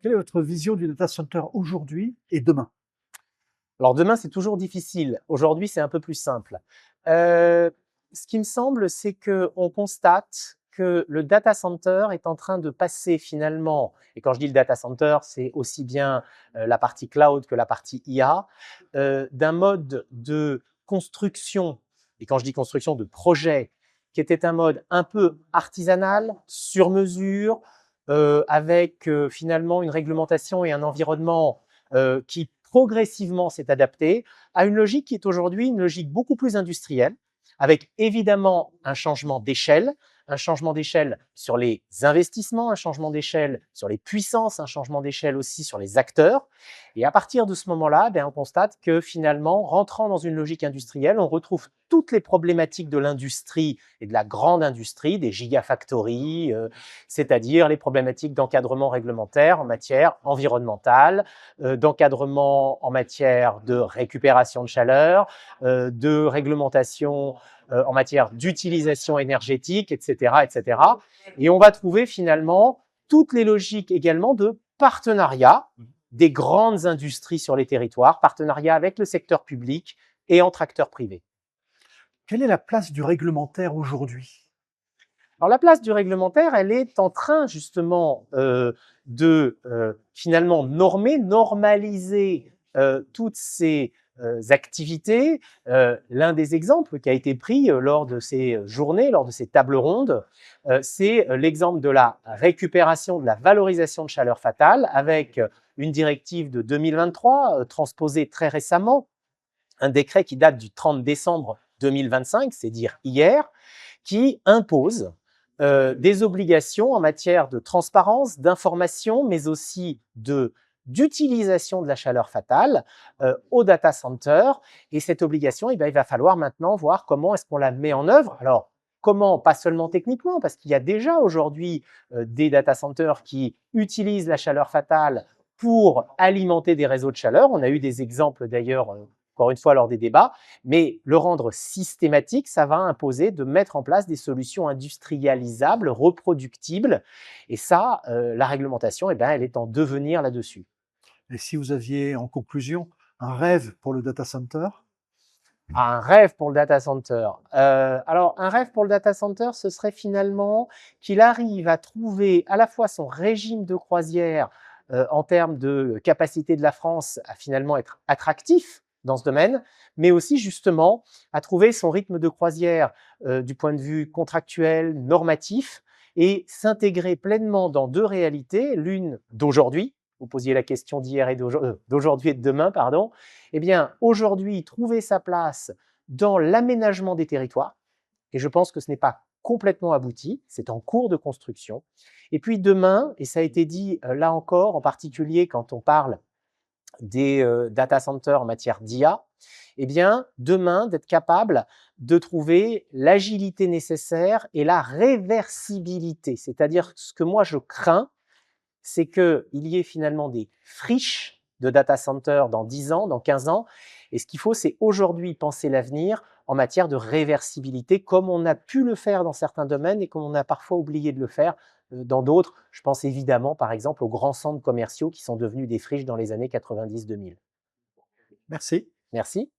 Quelle est votre vision du data center aujourd'hui et demain? Alors demain, c'est toujours difficile. Aujourd'hui, c'est un peu plus simple. Ce qui me semble, c'est qu'on constate que le data center est en train de passer finalement, et quand je dis le data center, c'est aussi bien la partie cloud que la partie IA, d'un mode de construction, et quand je dis construction, de projet, qui était un mode un peu artisanal, sur mesure, avec finalement une réglementation et un environnement qui progressivement s'est adapté à une logique qui est aujourd'hui une logique beaucoup plus industrielle, avec évidemment un changement d'échelle sur les investissements, un changement d'échelle sur les puissances, un changement d'échelle aussi sur les acteurs. Et à partir de ce moment-là, on constate que finalement, rentrant dans une logique industrielle, on retrouve toutes les problématiques de l'industrie et de la grande industrie, des gigafactories, c'est-à-dire les problématiques d'encadrement réglementaire en matière environnementale, d'encadrement en matière de récupération de chaleur, de réglementation en matière d'utilisation énergétique, etc., etc. Et on va trouver finalement toutes les logiques également de partenariat des grandes industries sur les territoires, partenariat avec le secteur public et entre acteurs privés. Quelle est la place du réglementaire aujourd'hui? Alors la place du réglementaire, elle est en train justement de finalement normaliser toutes ces activités. L'un des exemples qui a été pris lors de ces journées, lors de ces tables rondes, c'est l'exemple de la récupération, de la valorisation de chaleur fatale avec une directive de 2023 transposée très récemment, un décret qui date du 30 décembre 2025, c'est dire hier, qui impose des obligations en matière de transparence, d'information, mais aussi d'utilisation de la chaleur fatale au data center. Et cette obligation, il va falloir maintenant voir comment est-ce qu'on la met en œuvre. Alors, comment? Pas seulement techniquement, parce qu'il y a déjà aujourd'hui des data centers qui utilisent la chaleur fatale pour alimenter des réseaux de chaleur. On a eu des exemples d'ailleurs encore une fois lors des débats, mais le rendre systématique, ça va imposer de mettre en place des solutions industrialisables, reproductibles, et ça, la réglementation, elle est en devenir là-dessus. Et si vous aviez, en conclusion, un rêve pour le data center? Un rêve pour le data center. Alors, un rêve pour le data center, ce serait finalement qu'il arrive à trouver à la fois son régime de croisière en termes de capacité de la France à finalement être attractif dans ce domaine, mais aussi justement à trouver son rythme de croisière du point de vue contractuel, normatif, et s'intégrer pleinement dans deux réalités, l'une d'aujourd'hui, vous posiez la question d'hier et d'aujourd'hui et de demain, pardon. Eh bien, aujourd'hui, trouver sa place dans l'aménagement des territoires, et je pense que ce n'est pas complètement abouti, c'est en cours de construction. Et puis demain, et ça a été dit là encore, en particulier quand on parle des data centers en matière d'IA, eh bien, demain, d'être capable de trouver l'agilité nécessaire et la réversibilité. C'est-à-dire, ce que moi je crains, c'est qu'il y ait finalement des friches de data centers dans 10 ans, dans 15 ans. Et ce qu'il faut, c'est aujourd'hui penser l'avenir en matière de réversibilité, comme on a pu le faire dans certains domaines et comme on a parfois oublié de le faire dans d'autres. Je pense évidemment, par exemple, aux grands centres commerciaux qui sont devenus des friches dans les années 90-2000. Merci. Merci.